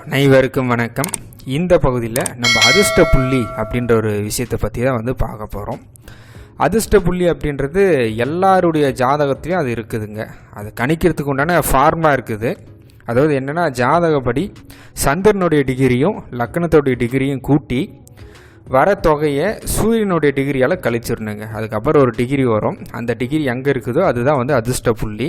அனைவருக்கும் வணக்கம். இந்த பகுதியில் நம்ம அதிர்ஷ்ட புள்ளி அப்படின்ற ஒரு விஷயத்தை பற்றி தான் வந்து பார்க்க போகிறோம். அதிர்ஷ்ட புள்ளி அப்படின்றது எல்லாருடைய ஜாதகத்துலேயும் அது இருக்குதுங்க. அது கணிக்கிறதுக்கு உண்டான ஃபார்முலா இருக்குது. அதாவது என்னென்னா, ஜாதகப்படி சந்திரனுடைய டிகிரியும் லக்னத்தோடைய டிகிரியும் கூட்டி வர தொகையை சூரியனுடைய டிகிரியால் கழிச்சிடணுங்க. அதுக்கப்புறம் ஒரு டிகிரி வரும். அந்த டிகிரி எங்கே இருக்குதோ அதுதான் வந்து அதிர்ஷ்ட புள்ளி.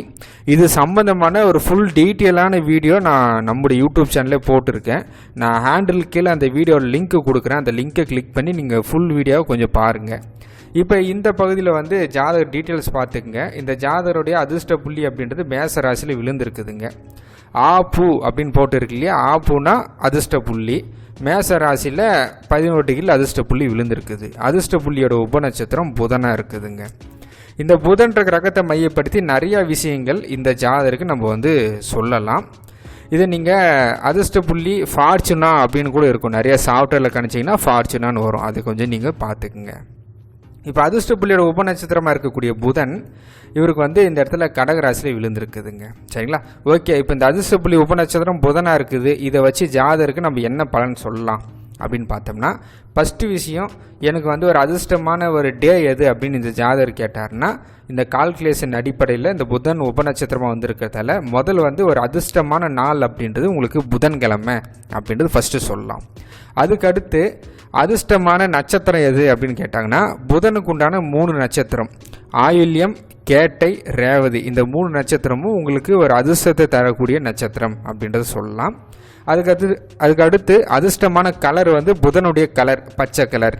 இது சம்மந்தமான ஒரு ஃபுல் டீட்டெயிலான வீடியோ நான் நம்முடைய யூடியூப் சேனலே போட்டிருக்கேன். நான் ஹேண்டில் கீழே அந்த வீடியோவில் லிங்க்கு கொடுக்குறேன். அந்த லிங்க்கை கிளிக் பண்ணி நீங்கள் ஃபுல் வீடியோவை கொஞ்சம் பாருங்கள். இப்போ இந்த பகுதியில் வந்து ஜாதக டீட்டெயில்ஸ் பார்த்துக்குங்க. இந்த ஜாதகருடைய அதிர்ஷ்ட புள்ளி அப்படின்றது மேச ராசியில் விழுந்திருக்குதுங்க. ஆப்பு அப்படின்னு போட்டு இருக்கு இல்லையா, ஆப்புனா அதிர்ஷ்ட புள்ளி. மேச ராசியில் 11 டிகிரியில் அதிர்ஷ்ட புள்ளி விழுந்திருக்குது. அதிர்ஷ்ட புள்ளியோட உபநட்சத்திரம் புதனாக இருக்குதுங்க. இந்த புதன்ற கிரகத்தை மையப்படுத்தி நிறையா விஷயங்கள் இந்த ஜாதகருக்கு நம்ம வந்து சொல்லலாம். இதை நீங்கள் அதிர்ஷ்ட புள்ளி ஃபார்ச்சுனா அப்படின்னு கூட இருக்கும். நிறையா சாஃப்ட்வேரில் கணிச்சிங்கன்னா ஃபார்ச்சுனான்னு வரும். அது கொஞ்சம் நீங்கள் பார்த்துக்குங்க. இப்போ அதிர்ஷ்ட புள்ளியோட உபநட்சத்திரமாக இருக்கக்கூடிய புதன் இவருக்கு வந்து இந்த இடத்துல கடகராசியில் விழுந்திருக்குதுங்க. சரிங்களா? ஓகே. இப்போ இந்த அதிர்ஷ்ட புள்ளி உபநட்சத்திரம் புதனாக இருக்குது. இதை வச்சு ஜாதகருக்கு நம்ம என்ன பலன் சொல்லலாம் அப்படின்னு பார்த்தோம்னா, ஃபஸ்ட்டு விஷயம், எனக்கு வந்து ஒரு அதிர்ஷ்டமான ஒரு டே எது அப்படின்னு இந்த ஜாதகர் கேட்டார்னா, இந்த கால்குலேஷன் அடிப்படையில் இந்த புதன் உபநட்சத்திரமாக வந்திருக்கிறதால முதல் வந்து ஒரு அதிர்ஷ்டமான நாள் அப்படின்றது உங்களுக்கு புதன்கிழமை அப்படின்றது ஃபஸ்ட்டு சொல்லலாம். அதுக்கடுத்து அதிர்ஷ்டமான நட்சத்திரம் எது அப்படின்னு கேட்டாங்கன்னா, புதனுக்கு உண்டான 3 நட்சத்திரம் ஆயுள்யம், கேட்டை, ரேவதி, இந்த 3 நட்சத்திரமும் உங்களுக்கு ஒரு அதிர்ஷ்டத்தை தரக்கூடிய நட்சத்திரம் அப்படின்றத சொல்லலாம். அதுக்கு அடுத்து அதிர்ஷ்டமான கலர் வந்து புதனுடைய கலர் பச்சை கலர்.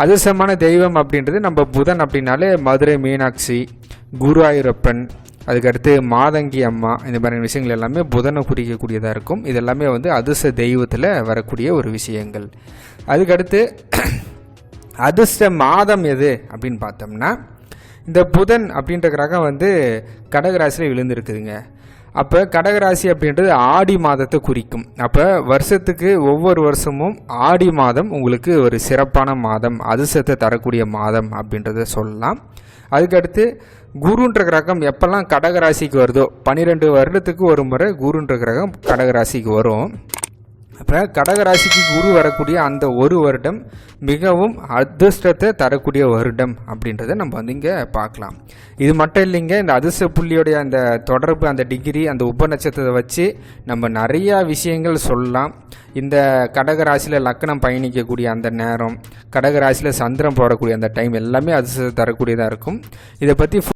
அதிர்ஷ்டமான தெய்வம் அப்படின்றது நம்ம புதன் அப்படின்னாலே மதுரை மீனாட்சி, குருவாயூரப்பன், அதுக்கடுத்து மாதங்கி அம்மா, இந்த மாதிரி விஷயங்கள் எல்லாமே புதனை குறிக்கக்கூடியதாக இருக்கும். இது எல்லாமே வந்து அதிர்ஷ்ட தெய்வத்தில் வரக்கூடிய ஒரு விஷயங்கள். அதுக்கடுத்து அதிர்ஷ்ட மாதம் எது அப்படின்னு பார்த்தோம்னா, இந்த புதன் அப்படின்ற கிரகம் வந்து கடகராசியில் விழுந்திருக்குதுங்க. அப்போ கடகராசி அப்படின்றது ஆடி மாதத்தை குறிக்கும். அப்போ வருஷத்துக்கு ஒவ்வொரு வருஷமும் ஆடி மாதம் உங்களுக்கு ஒரு சிறப்பான மாதம், அதிர்ஷ்டத்தை தரக்கூடிய மாதம் அப்படின்றத சொல்லலாம். அதுக்கடுத்து குருன்ற கிரகம் எப்பெல்லாம் கடகராசிக்கு வருதோ, 12 வருடத்துக்கு ஒரு முறை குருன்ற கிரகம் கடகராசிக்கு வரும். அப்போ கடகராசிக்கு குரு வரக்கூடிய அந்த ஒரு வருடம் மிகவும் அதிர்ஷ்டத்தை தரக்கூடிய வருடம் அப்படின்றத நம்ம வந்து இங்கே பார்க்கலாம். இது மட்டும் இல்லைங்க, இந்த அதிர்ஷ்ட புள்ளியோடைய அந்த தொடர்பு, அந்த டிகிரி, அந்த உபநட்சத்திரத்தை வச்சு நம்ம நிறையா விஷயங்கள் சொல்லலாம். இந்த கடகராசியில் லக்னம் பயணிக்கக்கூடிய அந்த நேரம், கடகராசியில் சந்திரன் போடக்கூடிய அந்த டைம் எல்லாமே அதிர்ஷ்டத்தை தரக்கூடியதாக இருக்கும். இதை பற்றி